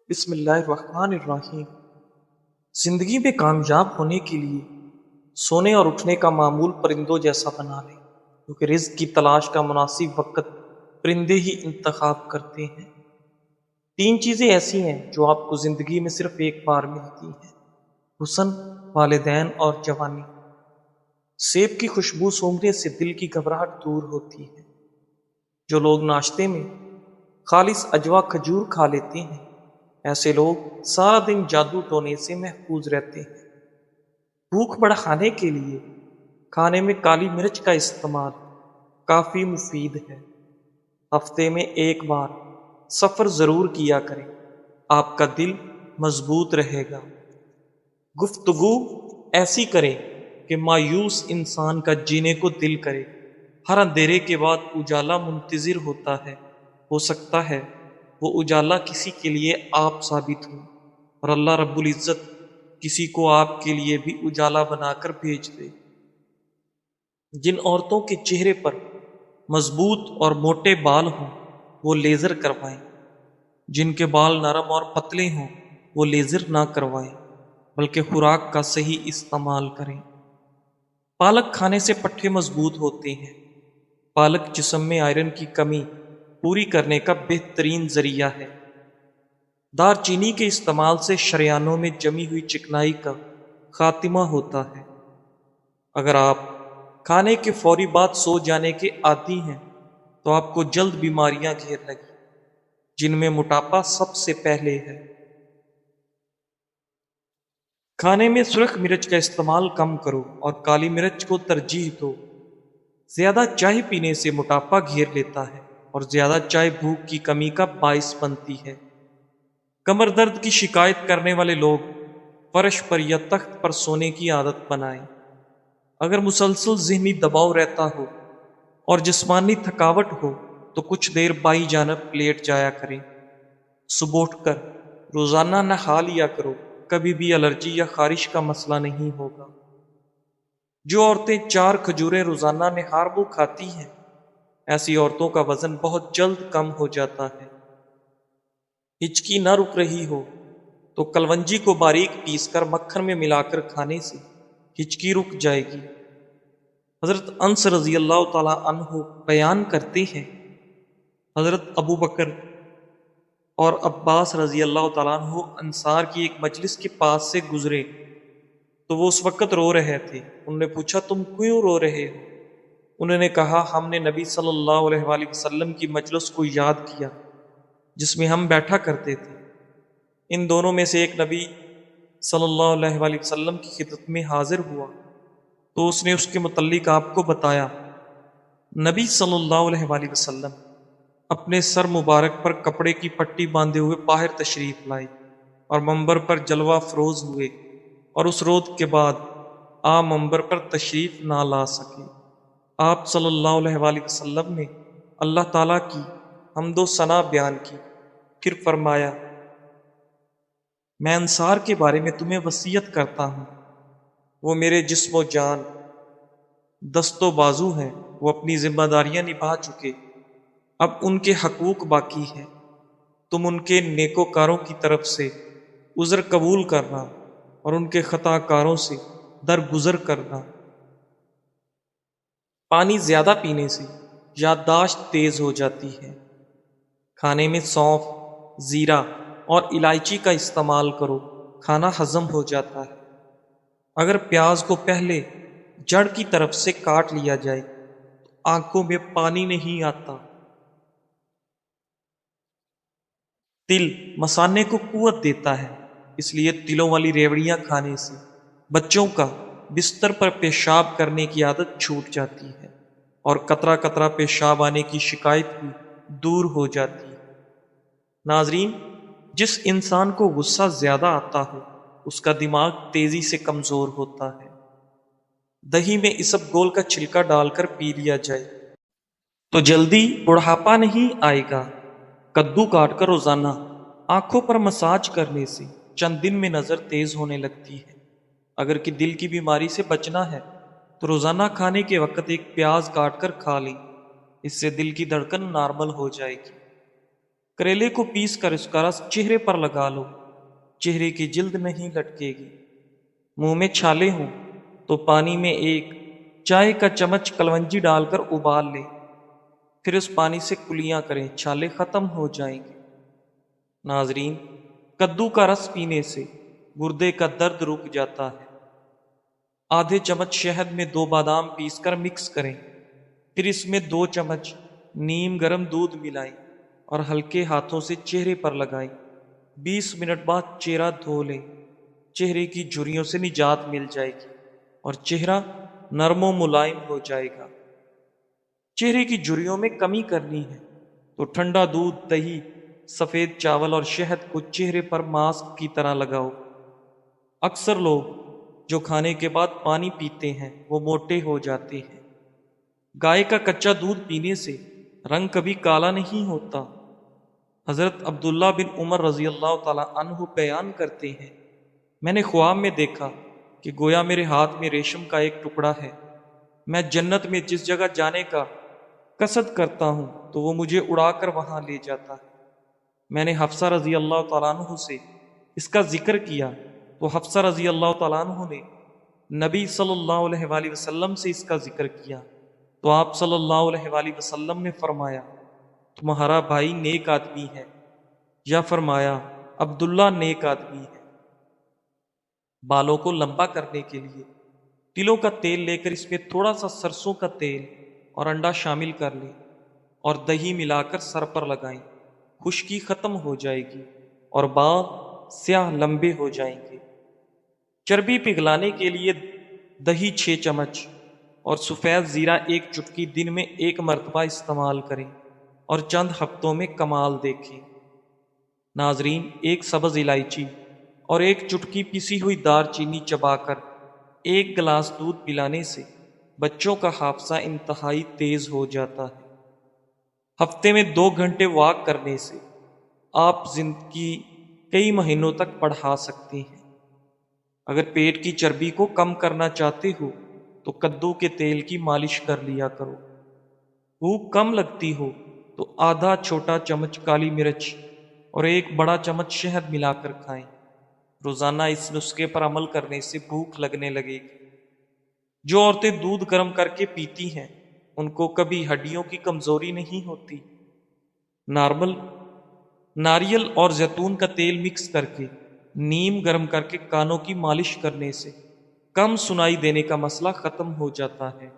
بسم اللہ الرحمن الرحیم۔ زندگی میں کامیاب ہونے کے لیے سونے اور اٹھنے کا معمول پرندوں جیسا بنا لیں، کیونکہ رزق کی تلاش کا مناسب وقت پرندے ہی انتخاب کرتے ہیں۔ 3 چیزیں ایسی ہیں جو آپ کو زندگی میں صرف ایک بار ملتی ہیں: حسن، والدین اور جوانی۔ سیب کی خوشبو سونگھنے سے دل کی گھبراہٹ دور ہوتی ہے۔ جو لوگ ناشتے میں خالص اجوا کھجور کھا لیتے ہیں، ایسے لوگ سارا دن جادو ٹونے سے محفوظ رہتے ہیں۔ بھوک بڑھانے کے لیے کھانے میں کالی مرچ کا استعمال کافی مفید ہے۔ ہفتے میں ایک بار سفر ضرور کیا کریں، آپ کا دل مضبوط رہے گا۔ گفتگو ایسی کریں کہ مایوس انسان کا جینے کو دل کرے۔ ہر اندھیرے کے بعد اجالا منتظر ہوتا ہے، ہو سکتا ہے وہ اجالا کسی کے لیے آپ ثابت ہو، اور اللہ رب العزت کسی کو آپ کے لیے بھی اجالا بنا کر بھیج دے۔ جن عورتوں کے چہرے پر مضبوط اور موٹے بال ہوں وہ لیزر کروائیں، جن کے بال نرم اور پتلے ہوں وہ لیزر نہ کروائیں، بلکہ خوراک کا صحیح استعمال کریں۔ پالک کھانے سے پٹھے مضبوط ہوتے ہیں۔ پالک جسم میں آئرن کی کمی پوری کرنے کا بہترین ذریعہ ہے۔ دار چینی کے استعمال سے شریانوں میں جمی ہوئی چکنائی کا خاتمہ ہوتا ہے۔ اگر آپ کھانے کے فوری بعد سو جانے کے عادی ہیں تو آپ کو جلد بیماریاں گھیر لگی، جن میں موٹاپا سب سے پہلے ہے۔ کھانے میں سرخ مرچ کا استعمال کم کرو اور کالی مرچ کو ترجیح دو۔ زیادہ چائے پینے سے موٹاپا گھیر لیتا ہے، اور زیادہ چائے بھوک کی کمی کا باعث بنتی ہے۔ کمر درد کی شکایت کرنے والے لوگ فرش پر یا تخت پر سونے کی عادت بنائیں۔ اگر مسلسل ذہنی دباؤ رہتا ہو اور جسمانی تھکاوٹ ہو تو کچھ دیر بائیں جانب لیٹ جایا کریں۔ صبح اٹھ کر روزانہ نہا لیا کرو، کبھی بھی الرجی یا خارش کا مسئلہ نہیں ہوگا۔ جو عورتیں 4 کھجوریں روزانہ نہار منہ کھاتی ہیں، ایسی عورتوں کا وزن بہت جلد کم ہو جاتا ہے۔ ہچکی نہ رک رہی ہو تو کلونجی کو باریک پیس کر مکھن میں ملا کر کھانے سے ہچکی رک جائے گی۔ حضرت انس رضی اللہ تعالی عنہ بیان کرتے ہیں، حضرت ابو بکر اور عباس رضی اللہ تعالیٰ عنہ انصار کی ایک مجلس کے پاس سے گزرے تو وہ اس وقت رو رہے تھے۔ انہوں نے پوچھا، تم کیوں رو رہے ہو؟ انہوں نے کہا، ہم نے نبی صلی اللہ علیہ وآلہ وسلم کی مجلس کو یاد کیا جس میں ہم بیٹھا کرتے تھے۔ ان دونوں میں سے ایک نبی صلی اللہ علیہ وآلہ وسلم کی خدمت میں حاضر ہوا تو اس نے اس کے متعلق آپ کو بتایا۔ نبی صلی اللہ علیہ وآلہ وسلم اپنے سر مبارک پر کپڑے کی پٹی باندھے ہوئے باہر تشریف لائے اور منبر پر جلوہ افروز ہوئے، اور اس روز کے بعد آپ منبر پر تشریف نہ لا سکے۔ آپ صلی اللہ علیہ وآلہ وسلم نے اللہ تعالیٰ کی حمد و ثنا بیان کی، پھر فرمایا، میں انصار کے بارے میں تمہیں وصیت کرتا ہوں، وہ میرے جسم و جان، دست و بازو ہیں، وہ اپنی ذمہ داریاں نبھا چکے، اب ان کے حقوق باقی ہے۔ تم ان کے نیکوکاروں کی طرف سے عذر قبول کرنا اور ان کے خطا کاروں سے درگزر کرنا۔ پانی زیادہ پینے سے یادداشت تیز ہو جاتی ہے۔ کھانے میں سونف، زیرہ اور الائچی کا استعمال کرو، کھانا ہضم ہو جاتا ہے۔ اگر پیاز کو پہلے جڑ کی طرف سے کاٹ لیا جائے تو آنکھوں میں پانی نہیں آتا۔ تل مثانے کو قوت دیتا ہے، اس لیے تلوں والی ریوڑیاں کھانے سے بچوں کا بستر پر پیشاب کرنے کی عادت چھوٹ جاتی ہے، اور قطرہ قطرہ پیشاب آنے کی شکایت بھی دور ہو جاتی ہے۔ ناظرین، جس انسان کو غصہ زیادہ آتا ہو اس کا دماغ تیزی سے کمزور ہوتا ہے۔ دہی میں اسب گول کا چھلکا ڈال کر پی لیا جائے تو جلدی بڑھاپا نہیں آئے گا۔ کدو کاٹ کر روزانہ آنکھوں پر مساج کرنے سے چند دن میں نظر تیز ہونے لگتی ہے۔ اگر کہ دل کی بیماری سے بچنا ہے تو روزانہ کھانے کے وقت ایک پیاز کاٹ کر کھا لیں، اس سے دل کی دھڑکن نارمل ہو جائے گی۔ کریلے کو پیس کر اس کا رس چہرے پر لگا لو، چہرے کی جلد نہیں لٹکے گی۔ منہ میں چھالے ہوں تو پانی میں ایک چائے کا چمچ کلونجی ڈال کر ابال لیں، پھر اس پانی سے کلیاں کریں، چھالے ختم ہو جائیں گے۔ ناظرین، کدو کا رس پینے سے گردے کا درد رک جاتا ہے۔ آدھے چمچ شہد میں 2 بادام پیس کر مکس کریں، پھر اس میں 2 چمچ نیم گرم دودھ ملائیں اور ہلکے ہاتھوں سے چہرے پر لگائیں۔ 20 منٹ بعد چہرہ دھو لیں، چہرے کی جھریوں سے نجات مل جائے گی اور چہرہ نرم و ملائم ہو جائے گا۔ چہرے کی جھریوں میں کمی کرنی ہے تو ٹھنڈا دودھ، دہی، سفید چاول اور شہد کو چہرے پر ماسک کی طرح لگاؤ۔ اکثر لوگ جو کھانے کے بعد پانی پیتے ہیں وہ موٹے ہو جاتے ہیں۔ گائے کا کچا دودھ پینے سے رنگ کبھی کالا نہیں ہوتا۔ حضرت عبداللہ بن عمر رضی اللہ تعالی عنہ بیان کرتے ہیں، میں نے خواب میں دیکھا کہ گویا میرے ہاتھ میں ریشم کا ایک ٹکڑا ہے۔ میں جنت میں جس جگہ جانے کا قصد کرتا ہوں تو وہ مجھے اڑا کر وہاں لے جاتا ہے۔ میں نے حفصہ رضی اللہ تعالیٰ عنہ سے اس کا ذکر کیا تو حفصہ رضی اللہ تعالیٰ عنہ نے نبی صلی اللہ علیہ وآلہ وسلم سے اس کا ذکر کیا تو آپ صلی اللہ علیہ وآلہ وسلم نے فرمایا، تمہارا بھائی نیک آدمی ہے، یا فرمایا عبداللہ نیک آدمی ہے۔ بالوں کو لمبا کرنے کے لیے تلوں کا تیل لے کر اس میں تھوڑا سا سرسوں کا تیل اور انڈا شامل کر لیں اور دہی ملا کر سر پر لگائیں، خشکی ختم ہو جائے گی اور بال سیاہ لمبے ہو جائیں گے۔ چربی پگھلانے کے لیے دہی 6 چمچ اور سفید زیرہ 1 چٹکی دن میں 1 مرتبہ استعمال کریں اور چند ہفتوں میں کمال دیکھیں۔ ناظرین، 1 سبز الائچی اور 1 چٹکی پسی ہوئی دار چینی چبا کر 1 گلاس دودھ پلانے سے بچوں کا حافظہ انتہائی تیز ہو جاتا ہے۔ ہفتے میں 2 گھنٹے واک کرنے سے آپ زندگی کئی مہینوں تک بڑھا سکتے ہیں۔ اگر پیٹ کی چربی کو کم کرنا چاہتے ہو تو کدو کے تیل کی مالش کر لیا کرو۔ بھوک کم لگتی ہو تو آدھا چھوٹا چمچ کالی مرچ اور 1 بڑا چمچ شہد ملا کر کھائیں۔ روزانہ اس نسخے پر عمل کرنے سے بھوک لگنے لگے گی۔ جو عورتیں دودھ گرم کر کے پیتی ہیں ان کو کبھی ہڈیوں کی کمزوری نہیں ہوتی۔ ناریل اور زیتون کا تیل مکس کر کے نیم گرم کر کے کانوں کی مالش کرنے سے کم سنائی دینے کا مسئلہ ختم ہو جاتا ہے۔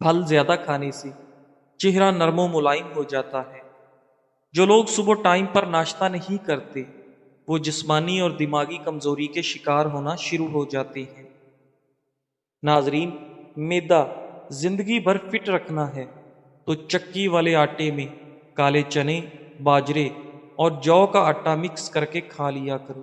پھل زیادہ کھانے سے چہرہ نرم و ملائم ہو جاتا ہے۔ جو لوگ صبح ٹائم پر ناشتہ نہیں کرتے وہ جسمانی اور دماغی کمزوری کے شکار ہونا شروع ہو جاتے ہیں۔ ناظرین، میدا زندگی بھر فٹ رکھنا ہے تو چکی والے آٹے میں کالے چنے، باجرے اور جو کا آٹا مکس کر کے کھا لیا کرو،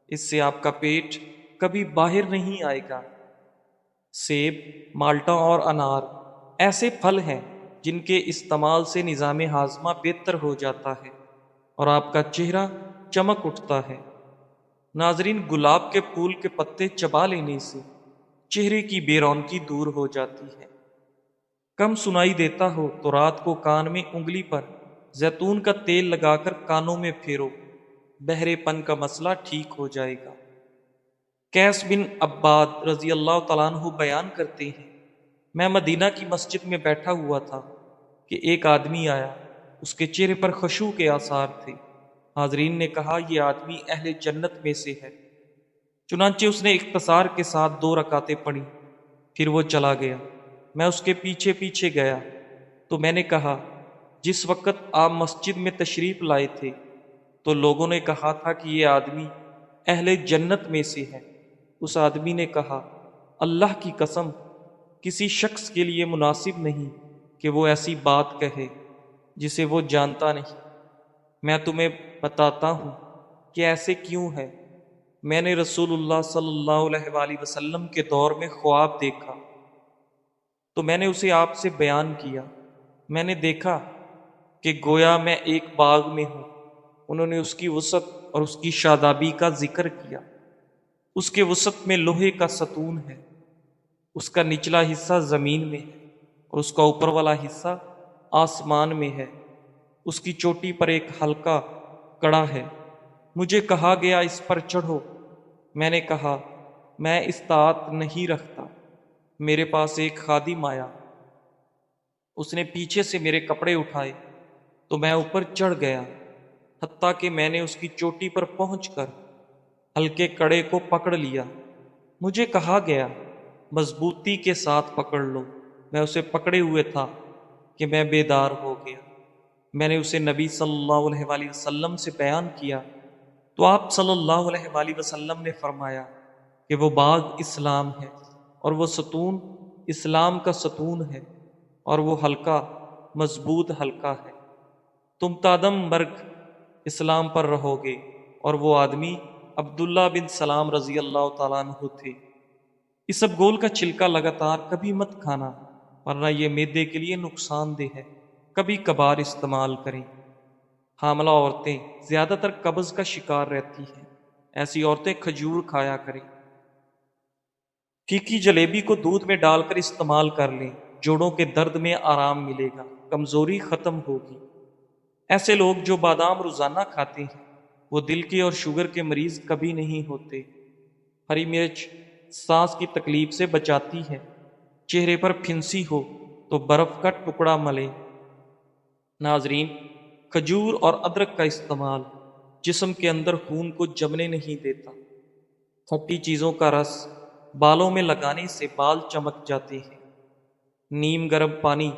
اس سے آپ کا پیٹ کبھی باہر نہیں آئے گا۔ سیب، مالٹا اور انار ایسے پھل ہیں جن کے استعمال سے نظام ہاضمہ بہتر ہو جاتا ہے اور آپ کا چہرہ چمک اٹھتا ہے۔ ناظرین، گلاب کے پھول کے پتے چبا لینے سے چہرے کی بے رونقی دور ہو جاتی ہے۔ کم سنائی دیتا ہو تو رات کو کان میں انگلی پر زیتون کا تیل لگا کر کانوں میں پھیرو، بہرے پن کا مسئلہ ٹھیک ہو جائے گا۔ قیس بن عباد رضی اللہ تعالیٰ عنہ بیان کرتے ہیں، میں مدینہ کی مسجد میں بیٹھا ہوا تھا کہ ایک آدمی آیا، اس کے چہرے پر خشوع کے آثار تھے۔ حاضرین نے کہا، یہ آدمی اہل جنت میں سے ہے۔ چنانچہ اس نے اختصار کے ساتھ 2 رکعتیں پڑھی، پھر وہ چلا گیا۔ میں اس کے پیچھے پیچھے گیا تو میں نے کہا، جس وقت آپ مسجد میں تشریف لائے تھے تو لوگوں نے کہا تھا کہ یہ آدمی اہل جنت میں سے ہے۔ اس آدمی نے کہا، اللہ کی قسم، کسی شخص کے لیے مناسب نہیں کہ وہ ایسی بات کہے جسے وہ جانتا نہیں۔ میں تمہیں بتاتا ہوں کہ ایسے کیوں ہے۔ میں نے رسول اللہ صلی اللہ علیہ وآلہ وسلم کے دور میں خواب دیکھا تو میں نے اسے آپ سے بیان کیا۔ میں نے دیکھا کہ گویا میں ایک باغ میں ہوں۔ انہوں نے اس کی وسعت اور اس کی شادابی کا ذکر کیا۔ اس کے وسط میں لوہے کا ستون ہے، اس کا نچلا حصہ زمین میں ہے اور اس کا اوپر والا حصہ آسمان میں ہے۔ اس کی چوٹی پر ایک ہلکا کڑا ہے۔ مجھے کہا گیا اس پر چڑھو۔ میں نے کہا میں استطاعت نہیں رکھتا، میرے پاس ایک خادم آیا، اس نے پیچھے سے میرے کپڑے اٹھائے تو میں اوپر چڑھ گیا، حتیٰ کہ میں نے اس کی چوٹی پر پہنچ کر ہلکے کڑے کو پکڑ لیا۔ مجھے کہا گیا مضبوطی کے ساتھ پکڑ لو۔ میں اسے پکڑے ہوئے تھا کہ میں بیدار ہو گیا۔ میں نے اسے نبی صلی اللہ علیہ وآلہ وسلم سے بیان کیا تو آپ صلی اللہ علیہ وآلہ وسلم نے فرمایا کہ وہ باغ اسلام ہے اور وہ ستون اسلام کا ستون ہے اور وہ حلقہ مضبوط حلقہ ہے۔ تم تادم مرگ اسلام پر رہو گے۔ اور وہ آدمی عبداللہ بن سلام رضی اللہ تعالیٰ عنہ تھے۔ اسب گول کا چھلکا لگاتار کبھی مت کھانا، ورنہ یہ معدے کے لیے نقصان دہ ہے۔ کبھی کبھار استعمال کریں۔ حاملہ عورتیں زیادہ تر قبض کا شکار رہتی ہیں، ایسی عورتیں کھجور کھایا کریں۔ پھیکی جلیبی کو دودھ میں ڈال کر استعمال کر لیں، جوڑوں کے درد میں آرام ملے گا، کمزوری ختم ہوگی۔ ایسے لوگ جو بادام روزانہ کھاتے ہیں وہ دل کے اور شوگر کے مریض کبھی نہیں ہوتے۔ ہری مرچ سانس کی تکلیف سے بچاتی ہے۔ چہرے پر پھنسی ہو تو برف کا ٹکڑا ملیں۔ ناظرین، کھجور اور ادرک کا استعمال جسم کے اندر خون کو جمنے نہیں دیتا۔ کھٹی چیزوں کا رس بالوں میں لگانے سے بال چمک جاتے ہیں۔ نیم گرم پانی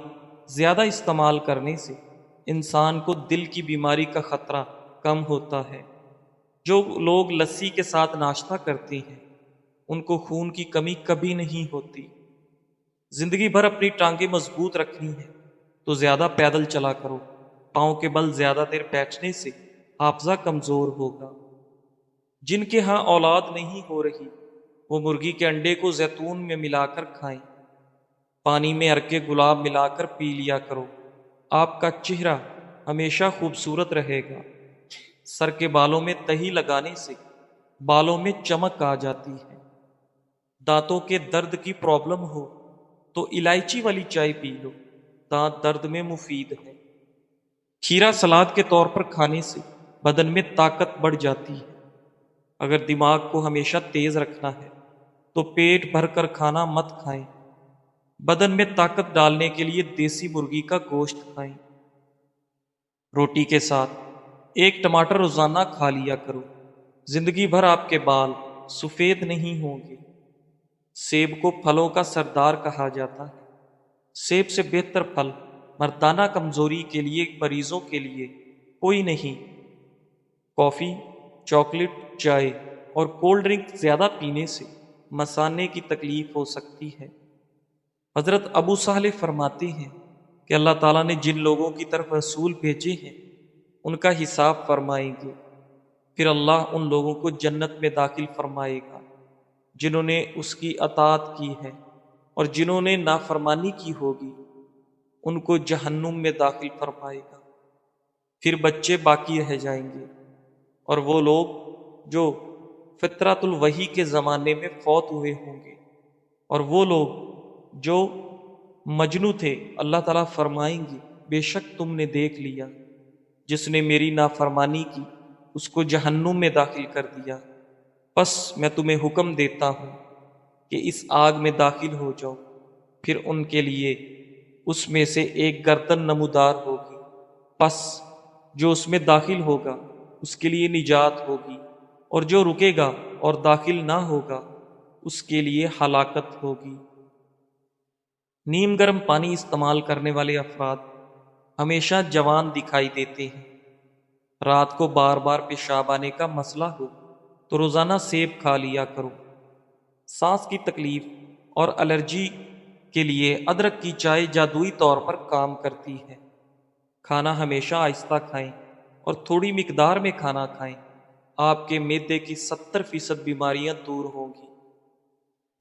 زیادہ استعمال کرنے سے انسان کو دل کی بیماری کا خطرہ کم ہوتا ہے۔ جو لوگ لسی کے ساتھ ناشتہ کرتے ہیں ان کو خون کی کمی کبھی نہیں ہوتی۔ زندگی بھر اپنی ٹانگیں مضبوط رکھنی ہے تو زیادہ پیدل چلا کرو۔ پاؤں کے بل زیادہ دیر بیٹھنے سے حافظہ کمزور ہوگا۔ جن کے ہاں اولاد نہیں ہو رہی وہ مرغی کے انڈے کو زیتون میں ملا کر کھائیں۔ پانی میں عرق گلاب ملا کر پی لیا کرو، آپ کا چہرہ ہمیشہ خوبصورت رہے گا۔ سر کے بالوں میں تہی لگانے سے بالوں میں چمک آ جاتی ہے۔ دانتوں کے درد کی پرابلم ہو تو الائچی والی چائے پی لو، دانت درد میں مفید ہے۔ کھیرا سلاد کے طور پر کھانے سے بدن میں طاقت بڑھ جاتی ہے۔ اگر دماغ کو ہمیشہ تیز رکھنا ہے تو پیٹ بھر کر کھانا مت کھائیں۔ بدن میں طاقت ڈالنے کے لیے دیسی مرغی کا گوشت کھائیں۔ روٹی کے ساتھ ایک ٹماٹر روزانہ کھا لیا کرو، زندگی بھر آپ کے بال سفید نہیں ہوں گے۔ سیب کو پھلوں کا سردار کہا جاتا ہے۔ سیب سے بہتر پھل مردانہ کمزوری کے لیے مریضوں کے لیے کوئی نہیں۔ کافی، چاکلیٹ، چائے اور کولڈ ڈرنک زیادہ پینے سے مثانے کی تکلیف ہو سکتی ہے۔ حضرت ابو صالح فرماتے ہیں کہ اللہ تعالیٰ نے جن لوگوں کی طرف رسول بھیجے ہیں ان کا حساب فرمائیں گے، پھر اللہ ان لوگوں کو جنت میں داخل فرمائے گا جنہوں نے اس کی اطاعت کی ہے، اور جنہوں نے نافرمانی کی ہوگی ان کو جہنم میں داخل فرمائے گا۔ پھر بچے باقی رہ جائیں گے، اور وہ لوگ جو فطرت الوحی کے زمانے میں فوت ہوئے ہوں گے، اور وہ لوگ جو مجنو تھے اللہ تعالیٰ فرمائیں گے بے شک تم نے دیکھ لیا، جس نے میری نافرمانی کی اس کو جہنم میں داخل کر دیا، پس میں تمہیں حکم دیتا ہوں کہ اس آگ میں داخل ہو جاؤ۔ پھر ان کے لیے اس میں سے ایک گردن نمودار ہوگی، پس جو اس میں داخل ہوگا اس کے لیے نجات ہوگی، اور جو رکے گا اور داخل نہ ہوگا اس کے لیے ہلاکت ہوگی۔ نیم گرم پانی استعمال کرنے والے افراد ہمیشہ جوان دکھائی دیتے ہیں۔ رات کو بار بار پیشاب آنے کا مسئلہ ہو تو روزانہ سیب کھا لیا کرو۔ سانس کی تکلیف اور الرجی کے لیے ادرک کی چائے جادوئی طور پر کام کرتی ہے۔ کھانا ہمیشہ آہستہ کھائیں اور تھوڑی مقدار میں کھانا کھائیں، آپ کے معدے کی 70% بیماریاں دور ہوں گی۔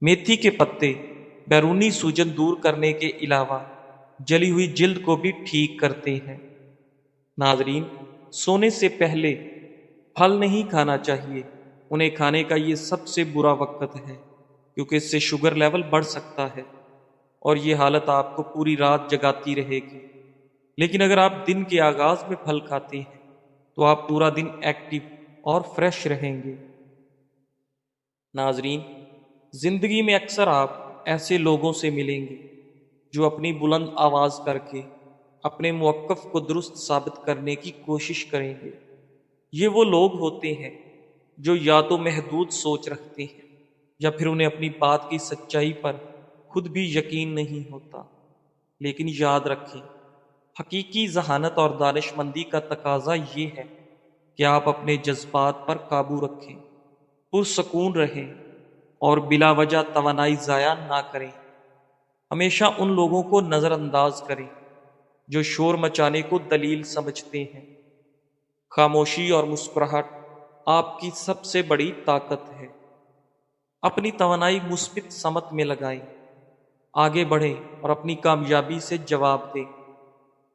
میتھی کے پتے بیرونی سوجن دور کرنے کے علاوہ جلی ہوئی جلد کو بھی ٹھیک کرتے ہیں۔ ناظرین، سونے سے پہلے پھل نہیں کھانا چاہیے، انہیں کھانے کا یہ سب سے برا وقت ہے، کیونکہ اس سے شوگر لیول بڑھ سکتا ہے اور یہ حالت آپ کو پوری رات جگاتی رہے گی۔ لیکن اگر آپ دن کے آغاز میں پھل کھاتے ہیں تو آپ پورا دن ایکٹیو اور فریش رہیں گے۔ ناظرین، زندگی میں اکثر آپ ایسے لوگوں سے ملیں گے جو اپنی بلند آواز کر کے اپنے موقف کو درست ثابت کرنے کی کوشش کریں گے۔ یہ وہ لوگ ہوتے ہیں جو یا تو محدود سوچ رکھتے ہیں یا پھر انہیں اپنی بات کی سچائی پر خود بھی یقین نہیں ہوتا۔ لیکن یاد رکھیں، حقیقی ذہانت اور دانش مندی کا تقاضا یہ ہے کہ آپ اپنے جذبات پر قابو رکھیں، پرسکون رہیں اور بلا وجہ توانائی ضائع نہ کریں۔ ہمیشہ ان لوگوں کو نظر انداز کریں جو شور مچانے کو دلیل سمجھتے ہیں۔ خاموشی اور مسکراہٹ آپ کی سب سے بڑی طاقت ہے۔ اپنی توانائی مثبت سمت میں لگائیں، آگے بڑھیں اور اپنی کامیابی سے جواب دیں،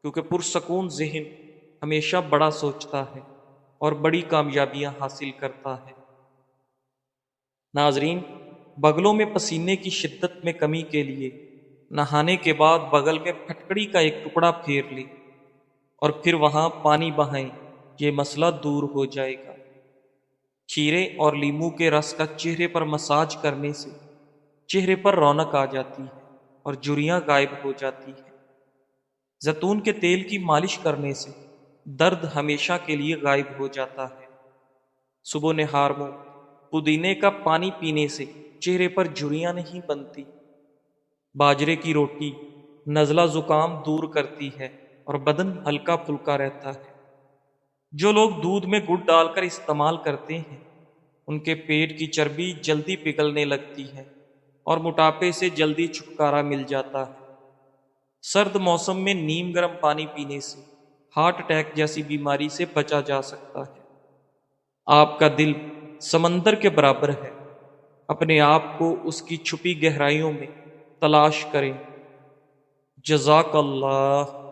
کیونکہ پرسکون ذہن ہمیشہ بڑا سوچتا ہے اور بڑی کامیابیاں حاصل کرتا ہے۔ ناظرین، بغلوں میں پسینے کی شدت میں کمی کے لیے نہانے کے بعد بغل میں پھٹکڑی کا ایک ٹکڑا پھیر لیں اور پھر وہاں پانی بہائیں، یہ مسئلہ دور ہو جائے گا۔ کھیرے اور لیموں کے رس کا چہرے پر مساج کرنے سے چہرے پر رونق آ جاتی ہے اور جھریاں غائب ہو جاتی ہیں۔ زیتون کے تیل کی مالش کرنے سے درد ہمیشہ کے لیے غائب ہو جاتا ہے۔ صبح نہار میں پودینے کا پانی پینے سے چہرے پر جھریاں نہیں بنتی۔ باجرے کی روٹی نزلہ زکام دور کرتی ہے اور بدن ہلکا پھلکا رہتا ہے۔ جو لوگ دودھ میں گڑ ڈال کر استعمال کرتے ہیں ان کے پیٹ کی چربی جلدی پگھلنے لگتی ہے اور موٹاپے سے جلدی چھٹکارا مل جاتا ہے۔ سرد موسم میں نیم گرم پانی پینے سے ہارٹ اٹیک جیسی بیماری سے بچا جا سکتا ہے۔ آپ کا دل سمندر کے برابر ہے، اپنے آپ کو اس کی چھپی گہرائیوں میں تلاش کریں۔ جزاک اللہ۔